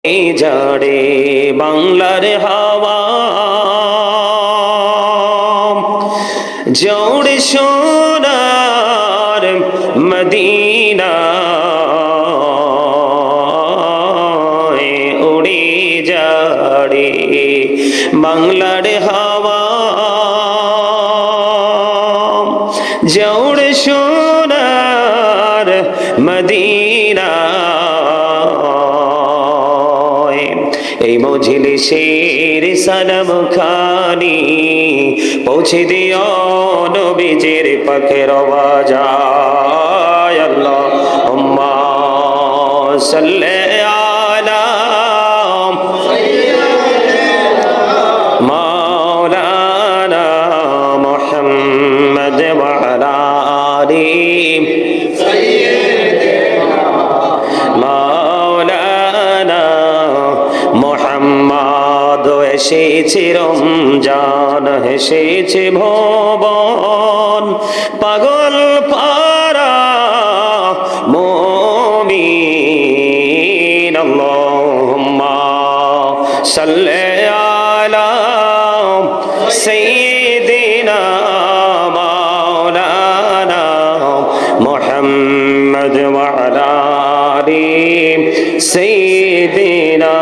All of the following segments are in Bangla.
ঝাড়ে বাংলার হাওয়া জোড়ে সোনার মদিনা উড়ে যাড়ে বাংলার হাওয়া জোড়ে সোনার মদিনা এই মজলিসের সালাম খানি পৌঁছে দিও নবীজির পাকের আওয়াজ আল্লাহুম্মা সাল্লি আলা মাওলানা মুহাম্মদ ওয়া আলা আলি মোহাম্মদ এসেছে রমজান এসেছে ভুবন পাগল পারা মুমিন আল্লাহুম্মা সাল্লি আলা সাইয়্যিদিনা মাওলানা মুহাম্মদ ওয়া আলা আলি সাইয়্যিদিনা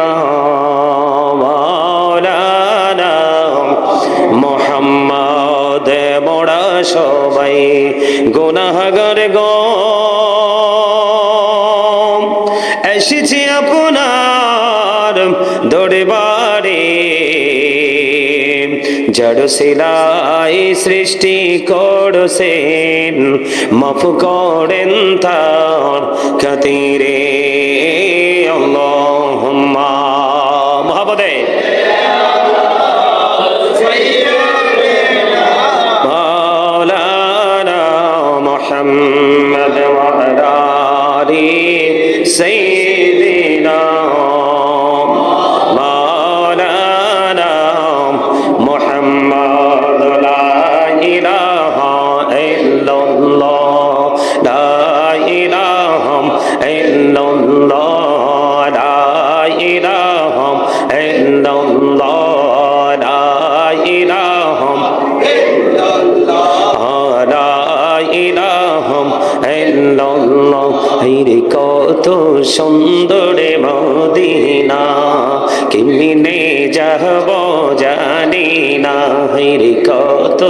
সবাই গুনাহগার গো এসেছি আপনার দরবারে জড় সিলাই সৃষ্টি করছেন মাফ করেন তার খাতিরে আল্লাহুম্মা মুহাম্মদে محمد وعلى آل سيدنا مولانا محمد لا إله إلا الله لا إله إلا الله لا إله إلا الله لا إله إلا الله হাইরে কত সুন্দর মদিনা কেমনে যাব জানি না হাইরে কত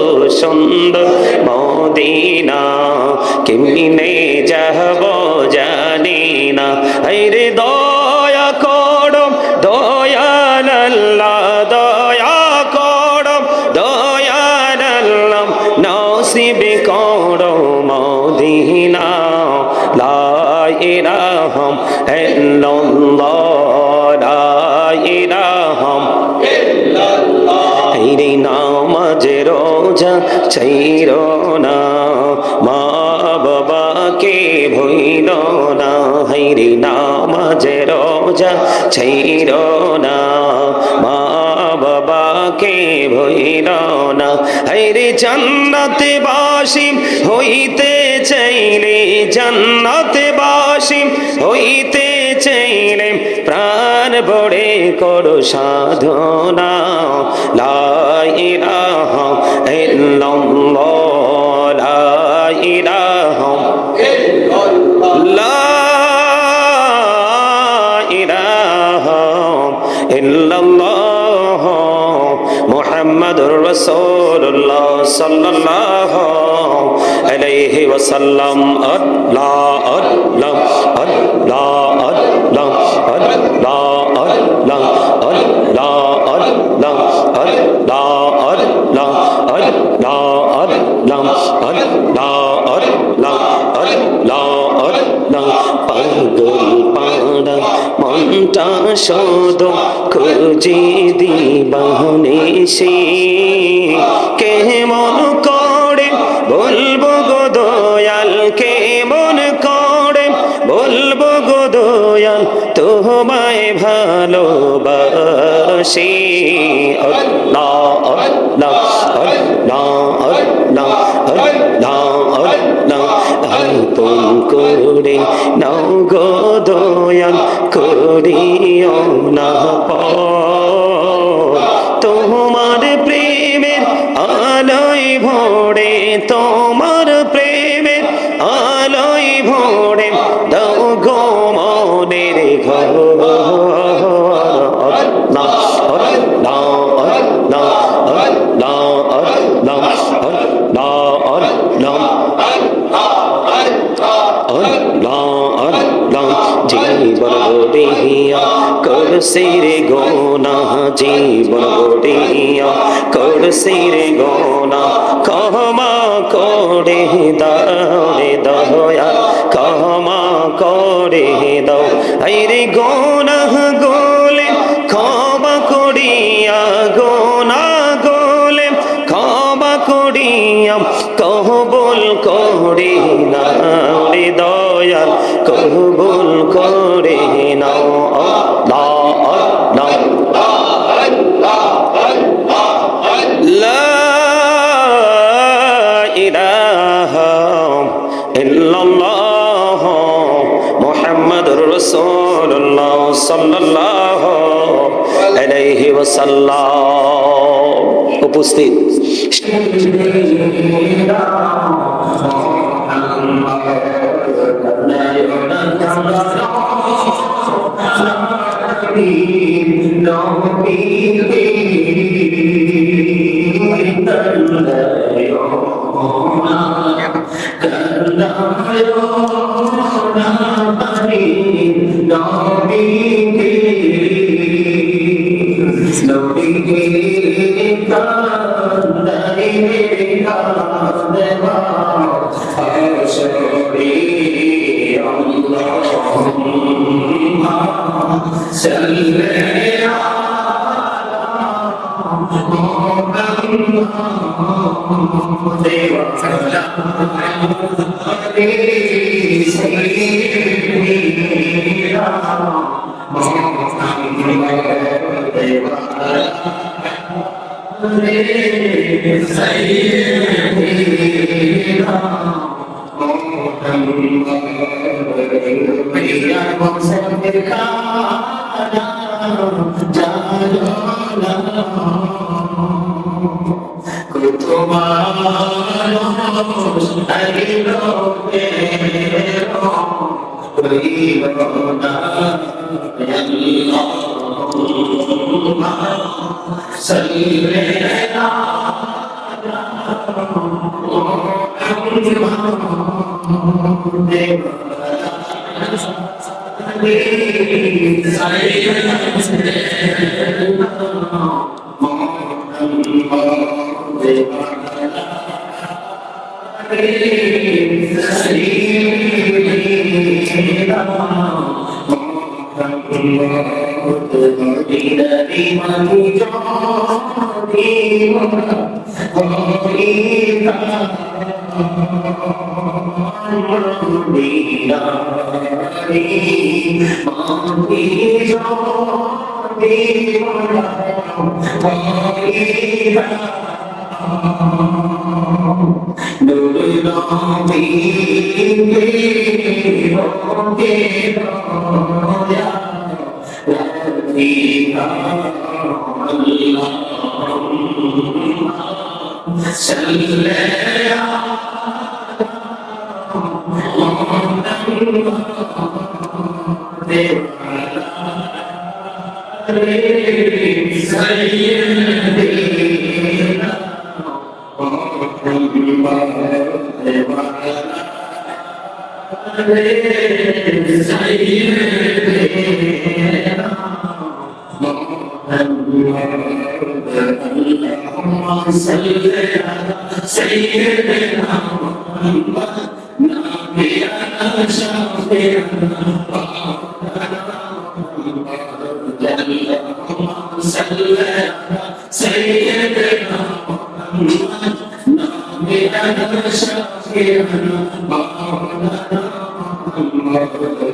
সুন্দর মদিনা কেমনে যাব জানি না হাইরে দয়া করো দয়াল আল্লাহ দয়া করো দয়াল আল্লাহ নসিব করো মদিনা লা ইলাহা ইল্লাল্লাহ লা ইলাহা ইল্লাল্লাহ এই নামাজ রোজা ছাইরো না মা বাবাকে ভুইলো না হাইরে নামাজ রোজা ছাইরো না মা বাবাকে ভুইলো না হাইরে জান্নাতে বাসী হইতে চাইলে জান্নাতে বাসী হইতে চাইলে প্রাণ ভরে করো সাধনা লা ইলাহা ইল্লাল্লাহ লা ইলাহা ইল্লাল্লাহ ইল্লাল্লাহ মুহাম্মাদুর রাসূলুল্লাহ সাল্লাল্লাহু আলাইহি ওয়াসাল্লাম আল্লাহ আল্লাহ আল্লাহ আল্লাহ আল্লাহ আল্লাহ আল্লাহ আল্লাহ আল্লাহ আল্লাহ আল্লাহ আল্লাহ আল্লাহ আল্লাহ আল্লাহ পাগল পাড়া মনটা শোধ খুঁজে দিবানে সে কেমন করে বলবো গো দয়াল কেমন করে বলবো গো দয়াল তোমায় ভালোবাসি আল্লাহ আল্লাহ আল্লাহ আল্লাহ আল্লাহ আল্লাহ আপন করে নাও গো দয়াল করিও না পর তোমার প্রেমের আলোয় ভরে তোমার প্রেমের আলোয় ভরে দাও গো মনের ঘর আল্লাহ আল্লাহ আল্লাহ আল্লাহ আল্লাহ আল্লাহ আল্লাহ জীবন গড়িয়া করছে রে গোনা জীবন গড়িয়া করছে রে গোনা ক্ষমা করে দাও রে দয়া ক্ষমা করে দাও এই রে গোনা গোলে ক্ষমা করিয়া গোনা গোলে ক্ষমা করিয়া কবুল করে নাও রে দয়াল কবুল করে নাও আল্লাহ আল্লাহ লা ইলাহা ইল্লাল্লাহ মুহাম্মাদুর রাসূলুল্লাহ সাল্লাল্লাহু আলাইহি ওয়াসাল্লাম। উপস্থিত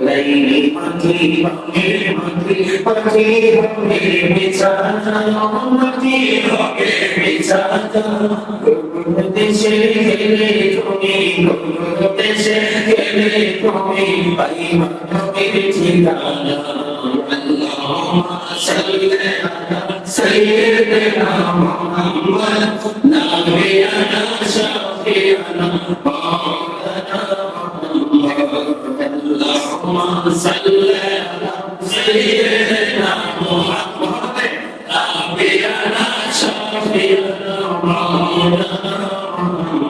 লাইলি মাটি ভাঙে মাটি মাটি হবে বিছানা মাটি হবে বিছানা দেশে গেলে তুমি দেশে গেলে তুমি পাইবা নবীর ঠিকানা আল্লাহুম্মা সাল্লি আলা সাইয়্যিদিনা মুহাম্মদ নাবিয়ানা শাফিয়ানা মাওলানা اللهم صل على سيدنا محمد نبينا شفيعنا مولانا سيدنا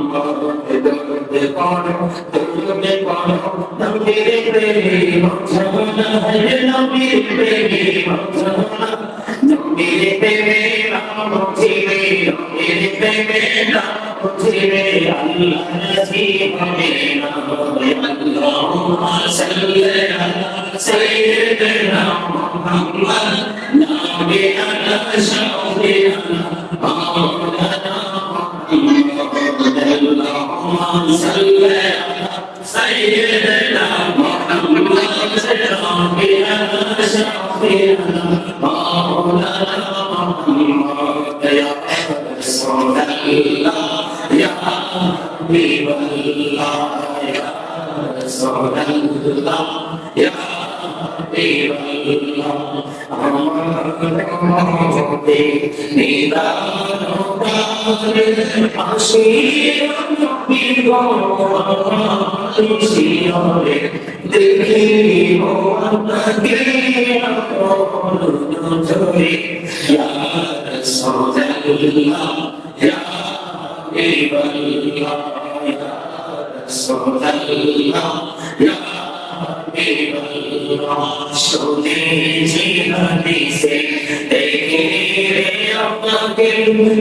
محمد نبينا شفيعنا مولانا اللهم صل على سيدنا محمد نبينا شفيعنا مولانا يا رسول الله يا حبيب الله يا رسول الله يا حبيب الله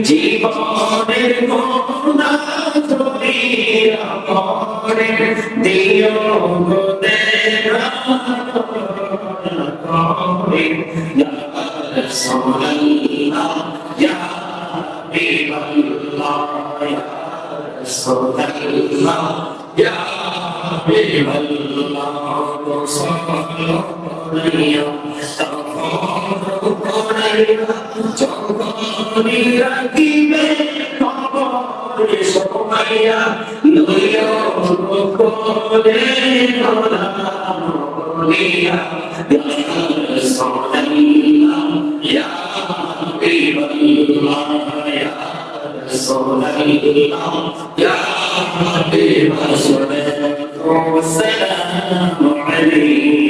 জীবনের কোনা তুমি আপনে দিও গো দেখা করে ইয়া রাসূলুল্লাহ ইয়া হাবিবাল্লাহ ইয়া রাসূলুল্লাহ ইয়া হাবিবাল্লাহ সাল্লাল্লাহু আলাইহি যখনই রাখিবে কবর সোমাইয়া লইয়া কোলে নলামিয়া ইয়া রাসূলুল্লাহ ইয়া হাবিবাল্লাহ ইয়া রাসূলুল্লাহ ইয়া হাবিবাল্লাহ ওয়াসসালামু আলাইকা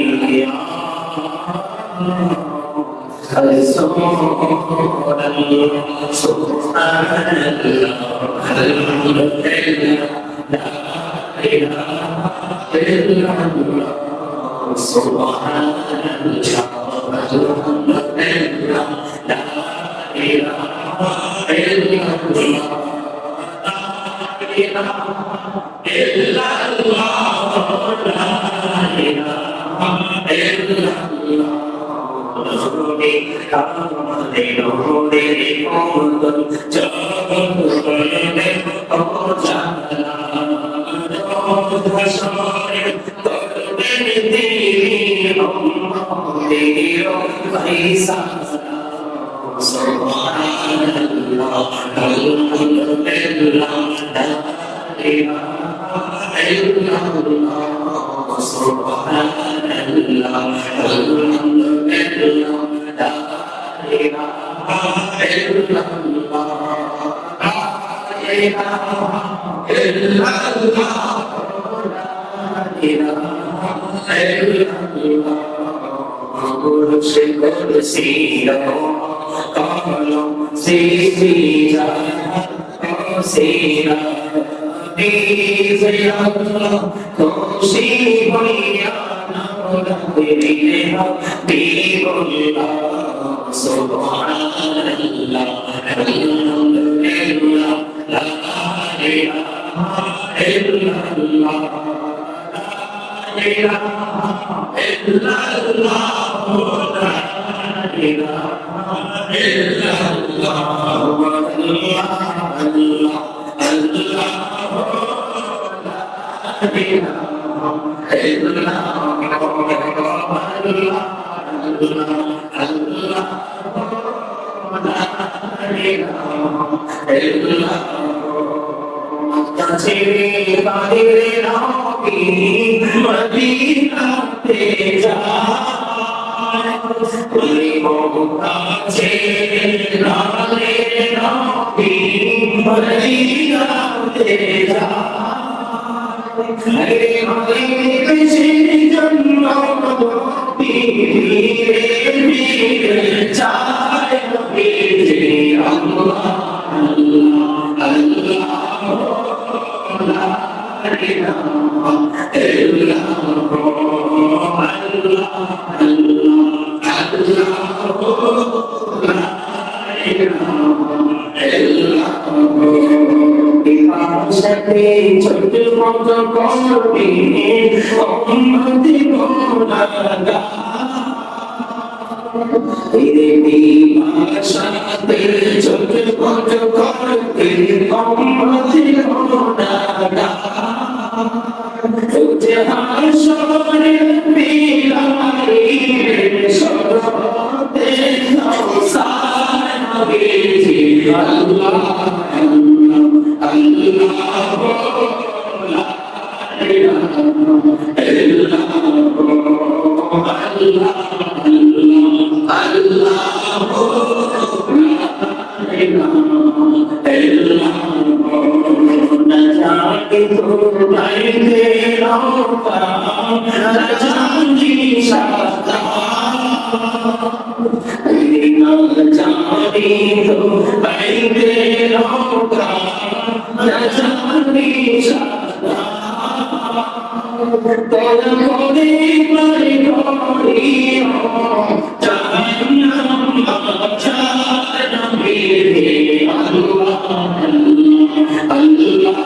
মদিনাতে যায় ওই মমতাজে লালে নবী মদিনাতে যায় হে মদিনাতে জন্য নবী ফিরে যায় নবী আল্লাহ আল্লাহ আল্লাহ লা ইলাহা ইল্লাল্লাহ ছোট মত করবি উম্মতি গোলাগা ভাষাতে ছোট মত করবি উম্মতি গোলাগা তুঝে হাসরে মিলাই সরতে নওসার নবী আল্লাহ আল্লাহ আল্লাহ লা ইলাহা ইল্লাল্লাহ আল্লাহ আল্লাহ লা ইলাহা ইল্লাল্লাহ নাজাকে তোমায় দেওয়া নাজানি সাদা নাজানি তোমায় দেওয়া নাজানি সাদা তোরা করে মারি করি জাহান্নাম বাঁচায় নবী আল্লাহ আল্লাহ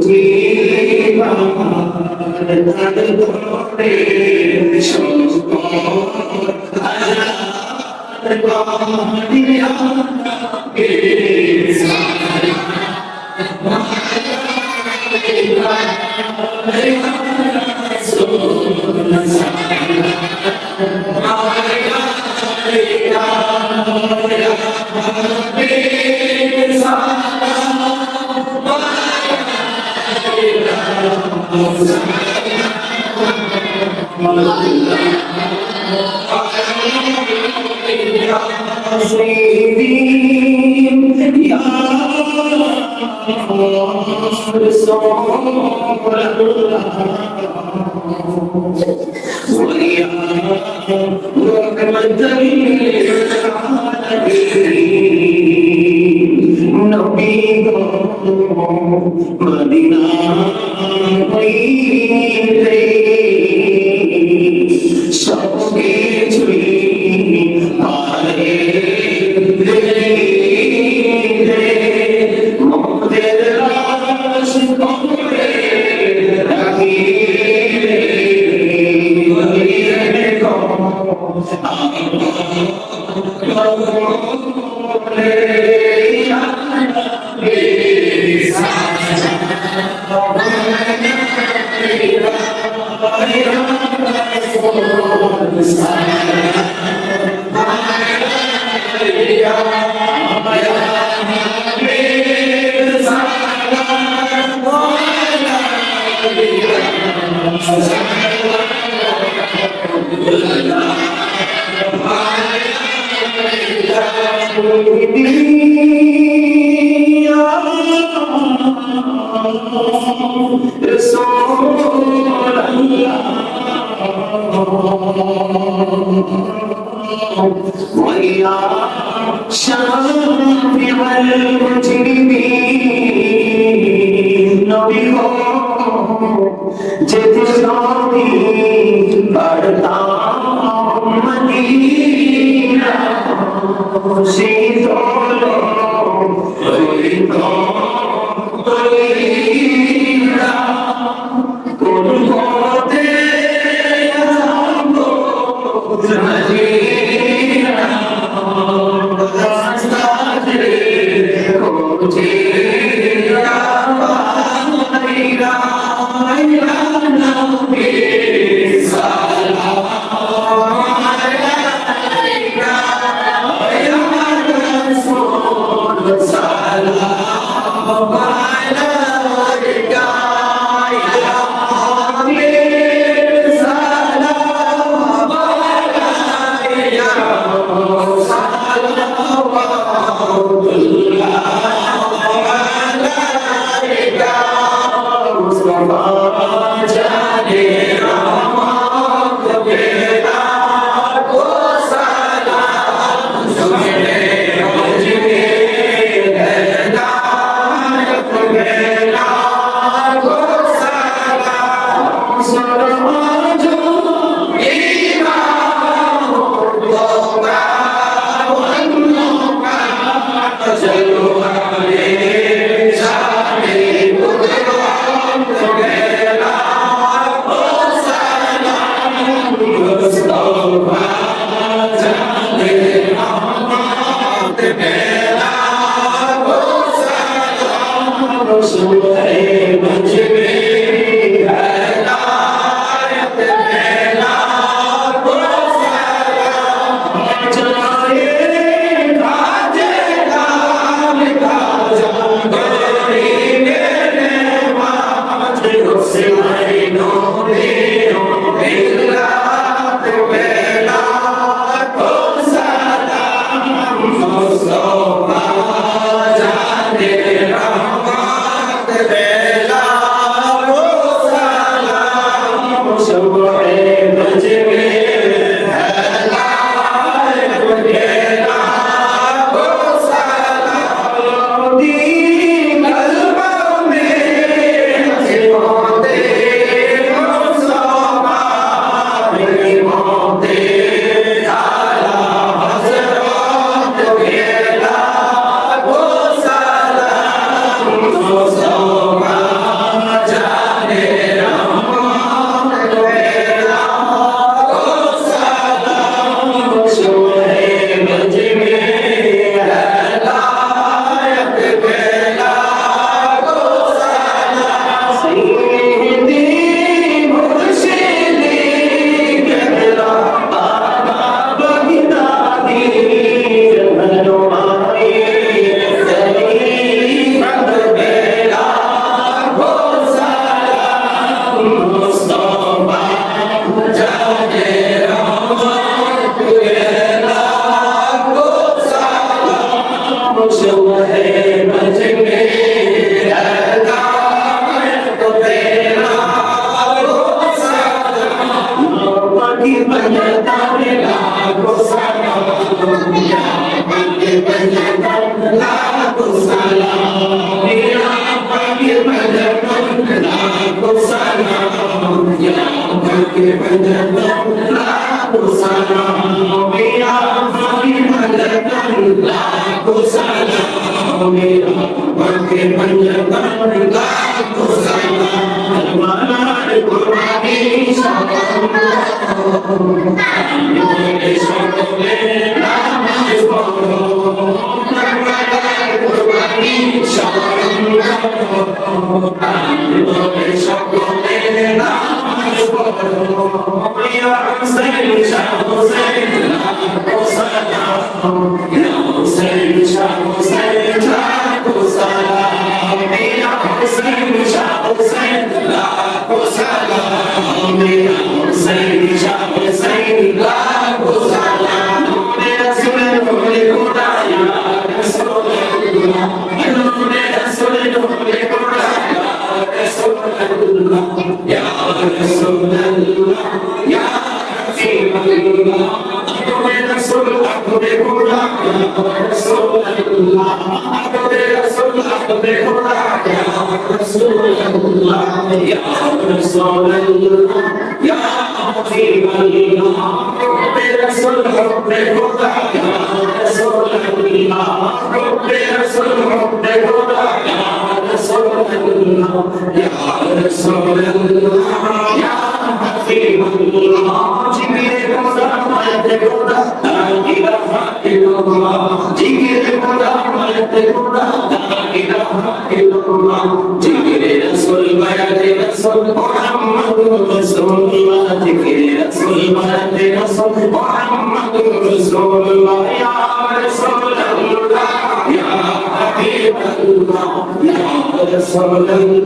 तुझे মদিনা হইতে সবকিছুই পারে মোদের লাশ কবরে রাখিলে ويا شافع المجرمين نبي যেতে সবই পারতাম মদিনা শীতল হইত তৈরা কোন পথে যাব মদিনা রাস্তাতে খোঁজে Sallallahu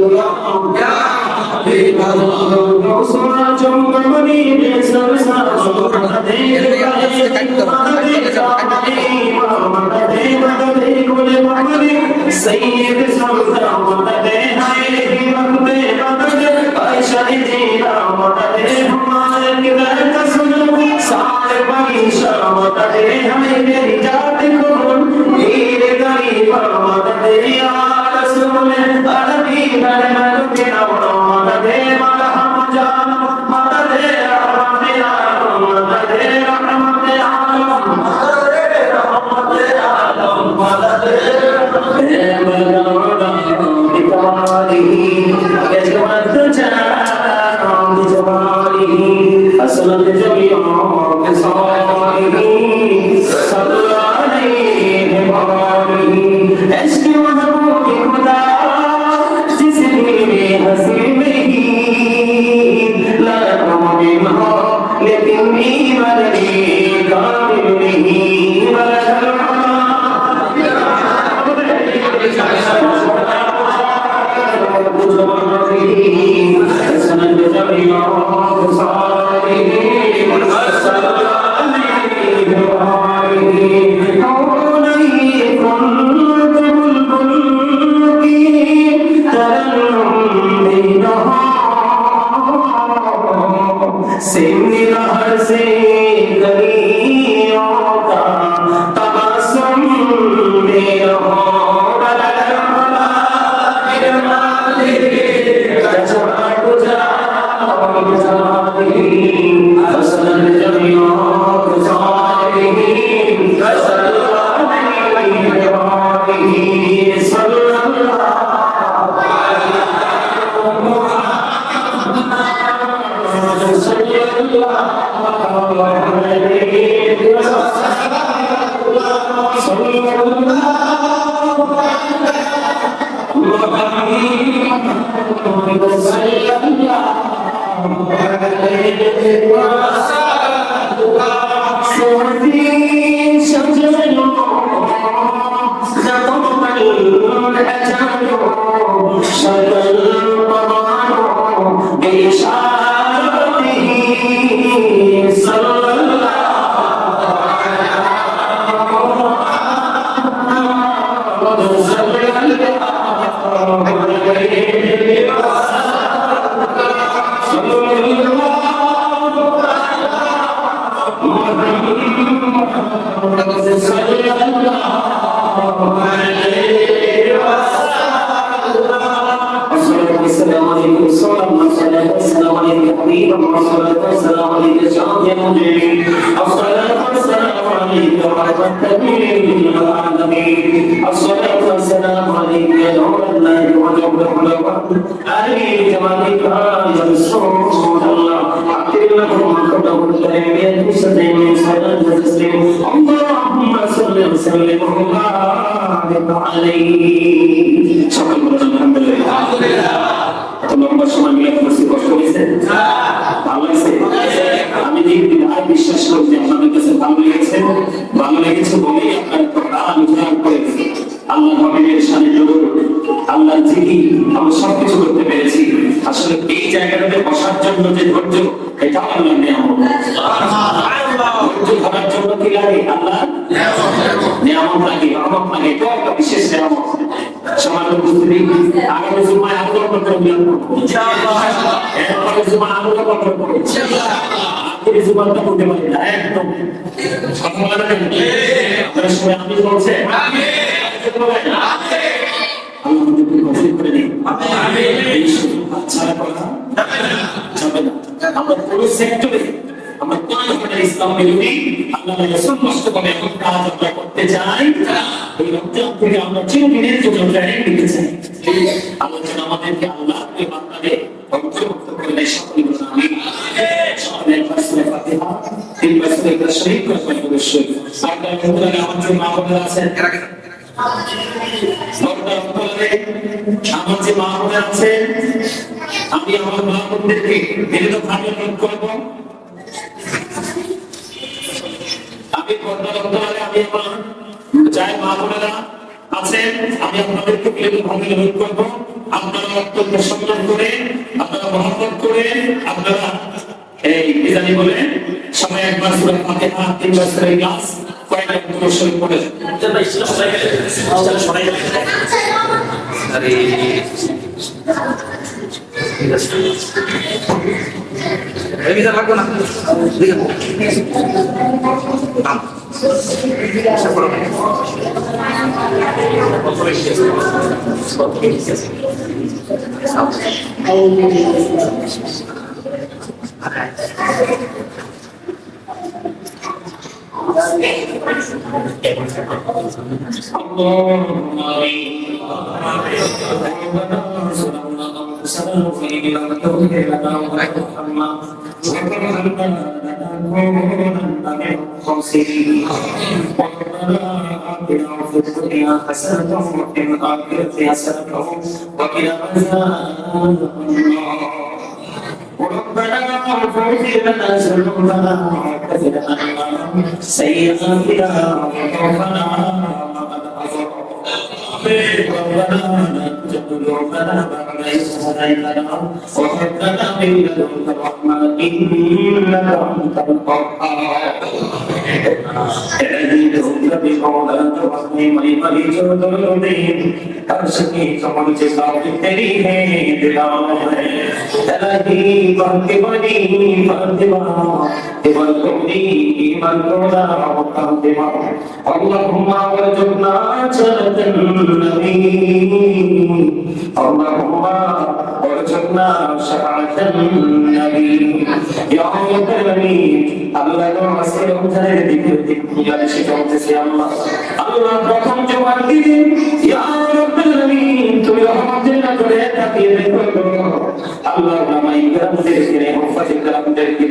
السلام عليكم الصلاة والسلام عليك حبيب الصلاة والسلام عليك شافي المجيب الصلاة والسلام عليك رحمة للعالمين الصلاة والسلام عليك يا نور الله وجبر الخلق عليك جمالك يا رسول الله أكرم لكم قبله الكريم بسدين صلاة تسليم اللهم صل وسلم وبارك عليه شكرا الحمد لله লম্বা সময় মিলে করছি, কষ্ট হয়েছে, ভালো লাগছে। আমি বিশ্বাস করি যে আপনাদের কাছে ভালো লেগেছে। ভালো লেগেছে বলেই আপনারা আলোচনা করে আল্লাহ নবীর শানে জোর আল্লাহ জিকি আমরা সবকিছু করতে পেরেছি। আসলে এই জায়গাটাতে বসার জন্য যে ধৈর্য, এটা আল্লাহ নিয়ামত। ধৈর্য ধরার জন্য কি লাগে? আল্লাহ নিয়ামত লাগে, রহমত লাগে। এটা একটা বিশেষ নিয়ামত। সমাজ উপস্থিতি আগামী জুমায় আরো করতে হবে ইনশাআল্লাহ। এরপরে জুমা আরো করতে হবে ইনশাআল্লাহ। আজকের জুমাটা করতে পারি না একদম সকালে আপনারা সবাই আমিন বলছেন আমিন আমিন আল্লাহ আমাদের কবুল করে নিন আমিন। এই শুধু ছাড়া কথা যাবে না। আমরা পুরো সেক্টরে আমরা কোন ধরনের ইসলাম বিরোধী আল্লাহ রাসূল কষ্ট করে এখন কাজ আমরা করতে চাই। এই রমজান থেকে আমরা চিরদিনের জন্য ট্রেনিং নিতে চাই। আল্লাহ যেন আমাদেরকে আল্লাহ এই বান্দাকে অন্তর্ভুক্ত করে দেয়। সকলে বলুন আমিন। সকলে একবার সূরা ফাতিহা তিনবার সূরা ইখলাস শরীফ করে পড়বেন অবশ্যই। সাদা বন্ধুরা আমার যে মা বোনেরা আছেন, আমার যে মা বোনেরা আছেন, আমি আমার মা বোনদেরকে বিনীতভাবে অনুরোধ করবো, আমি পর্দার অন্তরালে আমি আমার যাই মা বোনেরা আছেন, আমি আপনাদেরকে বিনীতভাবে অনুরোধ করবো, আপনারা অত্যন্ত সম্মান করে, আপনারা মহব্বত করে, আপনারা এই বিজানি বলে সবাই একবার সূরা ফাতিহা তিনবার সূরা ইখলাস কয়েকটা দরুদ শরীফ পড়ে যারা ইসলাম সবাই আরে ঠিক আছে এই বিজা লাগবে না দেখো নাম আশা করো ربنا اغفر لنا ذنوبنا وكفر عنا سيئاتنا وتوفنا ربنا لا تزغ قلوبنا بعد إذ هديتنا وهب لنا من لدنك رحمة إنك أنت الوهاب اهدنا بقولك وحي ملك الدين أرشدني كمن جزاك तेरी है दिला है तलही बात बनी फातिमा इबन कोनी इबन कोना फातिमा اللهم ارزقنا جنة النبي اللهم ارزقنا شفاعة النبي يا رب العالمين আল্লাহ নওয়াজের রমজানের দিকে দিকে শিখাতেছি আল্লাহ আল্লাহ প্রথম জবান দিন ইয়া রাব্বুল আলামিন তুমি রহমতের নজরে তাকিয়ে দেখো আল্লাহ নামাই کرامদেরকে মুফতি کرامদেরকে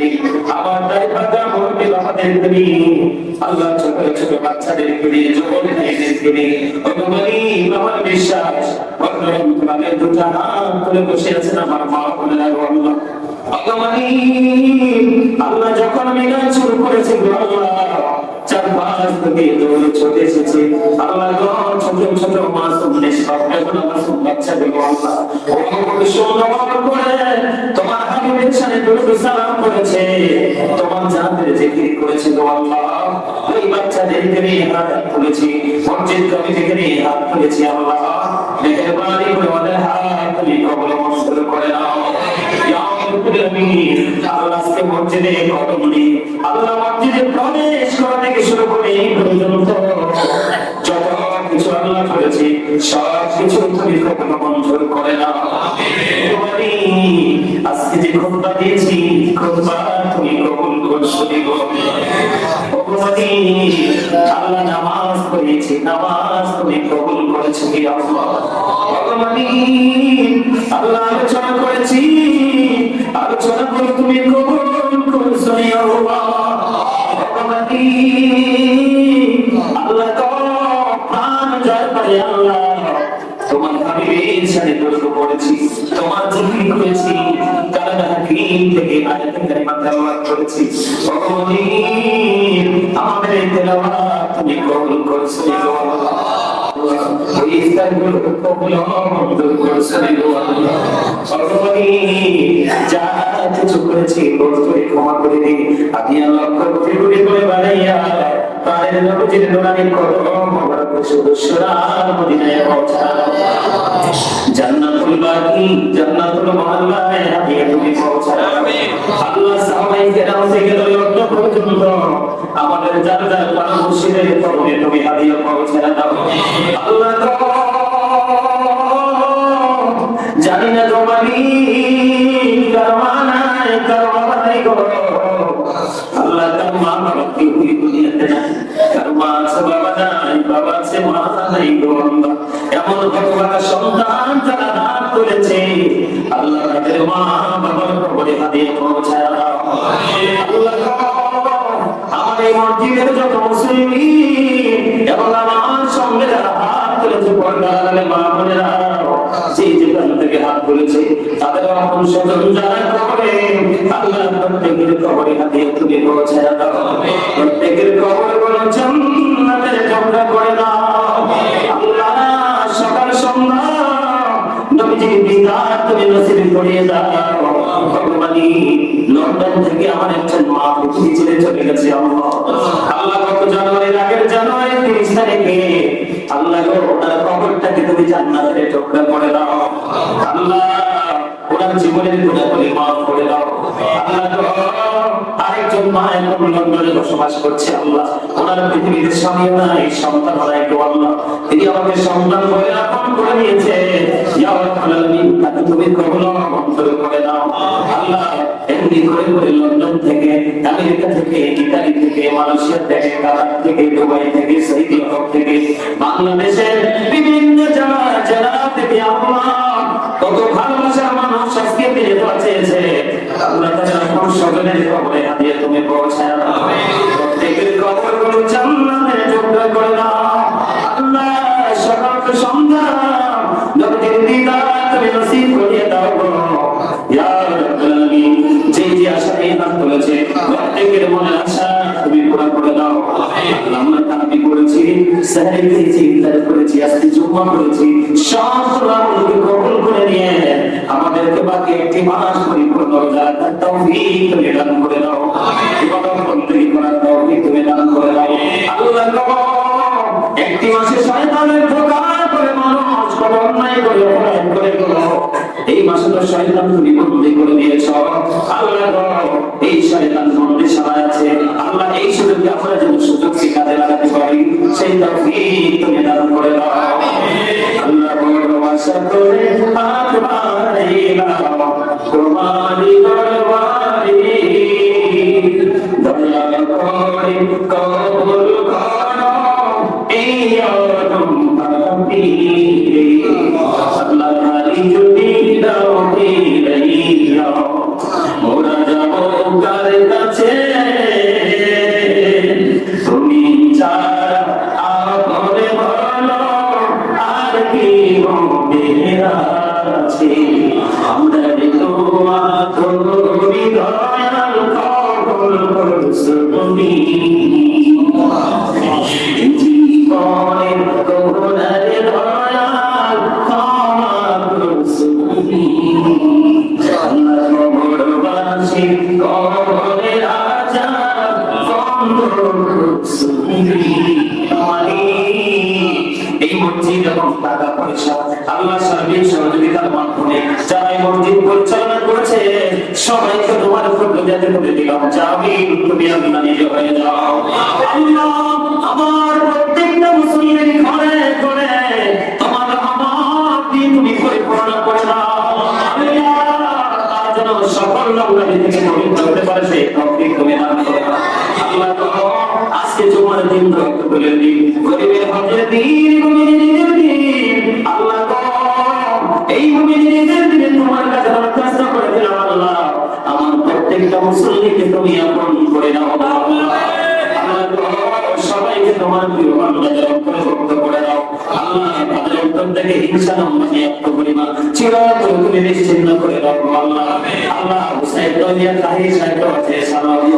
আবার দাই পাতা মুরব্বি বাবাদেরকে আল্লাহ ছোট ছোট বাচ্চাদেরকে যুবক ভাইদেরকে ভগবানী আমার বিশ্বাস ভগবান তোমাদের দুটা হাত তুলে বসে আছেন আমার মা বোনেরা আল্লাহ ভগবানী আল্লাহ যখন আমি গান শুরু করেছি আল্লাহ চার পাঁচ থেকে দৌড়ে ছুটে এসেছে আল্লাহ ছোট ছোট মাসুম নিষ্পাপ এবং মাসুম বাচ্চাদেরকে আল্লাহ ওকে সুন্দর করে তোমার হাবিবের সামনে দরুদ সালাম করেছে তোমার জাতের জিকির করেছে গো আল্লাহ ওই বাচ্চাদেরকে নিয়ে হাত তুলেছি মসজিদ কমিটিকে নিয়ে হাত তুলেছি আল্লাহ মেহেরবানি করে ওদের হাত তুমি কবুল মঞ্জুর করে নাও ইয়া রাব্বুল আলামিন আল্লাহ আজকে মসজিদে কত মনি আল্লাহ মসজিদে কিছু তুমি কখনো মঞ্জুর করে না। আজকে যে খুতবা দিয়েছি, খুতবা তুমি কবুল করছো গো। আল্লাহ নামাজ পড়েছি, নামাজ তুমি কবুল করেছো কি আল্লাহ। আল্লাহ আলোচনা করেছি, আলোচনা করে তুমি কবুল করেছো আল্লাহ। আল্লাহ তো প্রাণ জয় করে আল্লাহ, তোমার হাবিবের সাথে দরুদ পড়েছি, তোমার জিকির করেছি, কালাম হাকিম থেকে আয়াত কারিমা তেলাওয়াত করেছি। আমাদের তেলাওয়াত তুমি কবুল করেছো গো আল্লাহ। ওই ইফতারগুলো কবুল মঞ্জুর করেছো গো আল্লাহ। যা কিছু করেছি বলতে ক্ষমা করে দিই। আমি আল্লাহ করতে করে বাড়াইয়া তাদের নবীর নুরানি কদম মোবারক সদস্যরার মদিনায় পৌঁছানো, জান্নাতুল বাকি জান্নাতুল মুআল্লায় হাদিয়া তুমি পৌঁছানো। আল্লাহ সাহাবায়ে কেরাম থেকে লক্ষ পর্যন্ত আমাদের যার যার পানা মুর্শিদের কদমে তুমি হাদিয়া পৌঁছানো দাও আল্লাহ। জানি না তোমারই কারমানায় কারমানায় গো আল্লাহ, তার মা বাবা কি দুনিয়াতে নাই, তার মা আছে বাবা নাই, বাবা আছে মা নাই গো আল্লাহ। এমন ভগবান সন্তান যারা দান করেছে আল্লাহ, তাদের মা বাবার কবরে হাদিয়া পৌঁছায় দাও আল্লাহ। আমার এই মসজিদের যত মুসলিম এবং আমার সঙ্গে যারা হাত তুলেছে পর্দার মা বোনেরা, যে যেখান থেকে হাত তুলেছে তাদের আপন স্বজন যারা কবরে আল্লাহ, প্রত্যেকের কবরে হাদিয়া তুমি পৌঁছায় দাও, প্রত্যেকের কবরগুলো জান্নাতের টুকরা করে দাও আল্লাহ। সকাল সন্ধ্যা নবীজির দিদার তুমি নসিব করিয়ে দাও ভগবানী। লন্ডন থেকে আমার একজন মা পৃথিবী ছেড়ে চলে গেছে আল্লাহ। আল্লাহ গত জানুয়ারির আগের জানুয়ারি 30 তারিখে আল্লাহ গো ওনার কবরটাকে তুমি জান্নাতের টুকরা করে দাও আল্লাহ। ওনার জীবনের গুনাহগুলি মাফ করে দাও আল্লাহ গো। আরেকজন মা এখন লন্ডনে বসবাস করছে আল্লাহ, ওনার পৃথিবীতে স্বামী নাই, সন্তান নাই গো আল্লাহ। তিনি আমাকে সন্তান বলে আপন করে নিয়েছে, ইয়া রাব্বুল আলামিন তাকে তুমি কবুল মঞ্জুর করে দাও আল্লাহ। এমনি করে করে লন্ডন থেকে, আমেরিকা থেকে, ইতালি থেকে, মালয়েশিয়া থেকে, কাতার থেকে, দুবাই থেকে, সৌদি আরব থেকে, বাংলাদেশের বিভিন্ন জেলা থেকে আল্লাহ কত ভালোবাসার মানুষ আজকে পেয়ে চেয়েছে আল্লাহ। তাদের আপন স্বজনের কবরে হাদিয়া তুমি পৌঁছায় দাও, প্রত্যেকের কবরগুলো জান্নাতের টুকরা করে দাও আল্লাহ। সকাল সন্ধ্যা নবীর দিদার তুমি নসিব করিয়ে দাও গো ইয়া রাব্বুল আলামিন। যে যে আশা নিয়ে হাত তুলেছে প্রত্যেকের মনের আশা তুমি পূরণ করে দাও আল্লাহ। আমরা তাকবীর করেছি, সাহরি করেছি, ইফতার করেছি, আজকে জুমা করেছি, সব আমলকে কবুল করে নিয়ে আমাদেরকে বাকি একটি মাস পরিপূর্ণ জান্নাত তৌফিক তুমি দান করে দাও, ইবাদত বন্দেগী করার তৌফিক তুমি দান করে দাও আল্লাহ গো। একটি মাসে শয়তানের ধোঁকা করে মানুষ কত অন্যায় করে অপরাধ করে গেল, এই মাসে তো শয়তান তুমি বন্দী করে দিয়েছ আল্লাহ গো। এই শয়তান মনে সবাই আছে আল্লাহ, এই সুযোগকে আমরা যেন সুযোগকে কাজে লাগাতে পারি সেই তৌফিক তুমি দান করে দাও আল্লাহ। বড় আশা করে হাত বাড়াইলাম তোমারই দরবারে, দয়া করে কবুল করো এই আদম পাপীরে আল্লাহ। খালি যদি দাও দিলাইয়া মোরা যাবো কার কাছে, তুমি ছাড়া আপনে ভালো আর কি হবে আছে। আমরা দোয়া করি দয়াল কবুল করছো তুমি, জীবনের করুণারে দয়াল ক্ষমা করছো তুমি। আল্লাহ কবরবাসী কবরে রাজা বন্ধ করছো তুমি। এই মসজিদ এবং টাকা পয়সা আল্লাহ সার্বিক সহযোগিতার মাধ্যমে যারা এই মসজিদ পরিচালনা করেছে সবাইকে তোমার উপর যাতে করে দিলাম, যাবি তুমি আল্লাহ নিজে হয়ে যাও আল্লাহ। আমার প্রত্যেকটা মুসলিমের ঘরে ঘরে তোমার আমার আজকে তোমার দিন রক্ত করে দিন, গরিবের হজের দিন, মুমিনের দিন। আল্লাহ গো, এই মুমিনের দিনে তোমার কাছে দরখাস্ত করে দিলাম আল্লাহ, আমার প্রত্যেকটা মুসল্লিকে তুমি আপন করে নাও আল্লাহ। আল্লাহ গো, সবাইকে তোমার প্রিয় বান্দাদের অন্তর্ভুক্ত করে দাও আল্লাহ। তাদের অন্তর থেকে হিংসা নামে একটা পরিমাণ চিরতরে তুমি নিশ্চিহ্ন করে দাও আল্লাহ। আল্লাহ হুসাইন দুনিয়া তাহির সাহেব আছে সালামি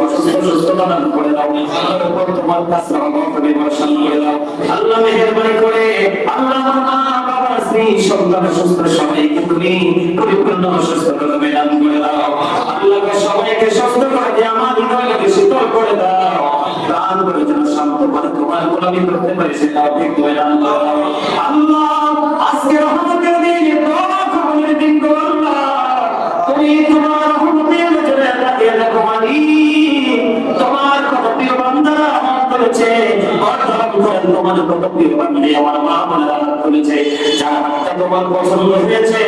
সুস্থতা দান করে দাও আল্লাহর উপর তোমার কাছে রহমতের বর্ষণ করে দাও আল্লাহ। মেহেরবানি করে আল্লাহ, মা বাবা স্ত্রী সন্তান সুস্থ সবাইকে তুমি পরিপূর্ণ সুস্থতা দান করে দাও আল্লাহ। সবাইকে সুস্থ করে দিয়ে আমার হৃদয়কে শীতল করে দাও, দান করে যেন শান্ত করে তোমার গোলামি করতে পারি সেটা ঠিক করে দান করে দাও আল্লাহ। আজকে রহমতের দিন, দোয়া কবুলের দিন গো আল্লাহ, তুমি তোমার রহমতের নজরে তাকিয়ে দেখো মালিক। তোমার কত প্রিয় বান্দারা আমার করেছে, অর্থাৎ তোমার কত প্রিয় বান্দি আমার মা বোনেরা করেছে, যার হাতটা তোমার পছন্দ হয়েছে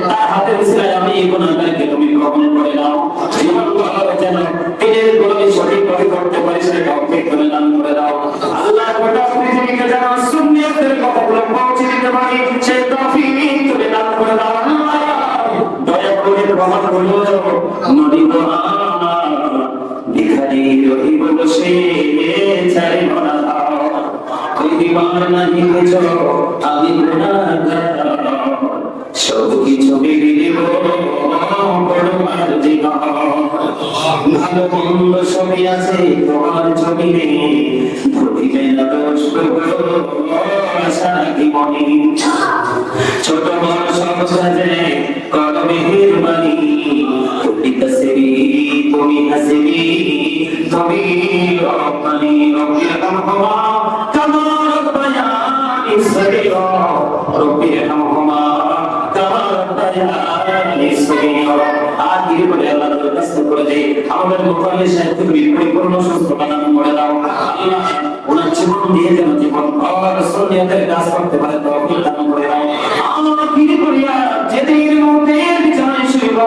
তার হাতের সিলায় আমি গুনাহগারকে তুমি গ্রহণ করে নাও। জীবন ভালো যেন পীরের গোলামি সঠিকভাবে করতে পারি সেটা ঠিক করে দান করে দাও আল্লাহ। গোটা পৃথিবীকে যেন সুন্নিয়তের কথাগুলো পৌঁছে দিতে পারি সেই তৌফিক তুমি দান করে দাও আল্লাহ। দয়া করে রহমত করো নবী মুহাম্মদ ভিখারি রহিব বসে চাই মনা দাও, ওই দিবার নাহি কিছু আমি গুনাহগার, সব কিছু মেনে নেব বড় জীবন। ভালো মন্দ সবই আছে তোমার জমিনে, ধরিবে না দোষ আশা কি মনে। ছোট বড় সব সাজে কর মেহেরবানি, তুমি কাছেবি তুমি হাসিবি তুমি রব্বানি। রব্বি রহমহুমা কামা রব্বায়ানি সগীরা, রব্বি রহমহুমা কামা রব্বায়ানি সগীরা। আর কি বলে আল্লাহ দরখাস্ত করে দেই আমাদের মুখাল্লি সাহিত্য পরিপূর্ণ সুস্থতা দান করে দাও আল্লাহ। ওনার জীবন দিয়ে যেন জীবন আর সুন্নিয়তের কাজ করতে পারে তৌফিক দান করে দাও আল্লাহ। কি করিয়া যেদিন মৌতের বিছানায় শুইব,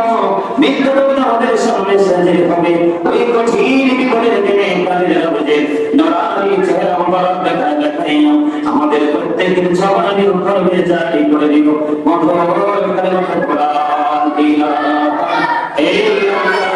মৃত্যু আমাদের সামনে হাজির হবে, ওই কঠিন বিপদের দিনে কাঁদে যাবে নরানি চেহারা মোবারক দেখাইয়া আমাদের প্রত্যেকের জবানি উপর জারি করে দিও মধুর কালেমা কোরআন ইলাহা ইল্লাল্লাহ।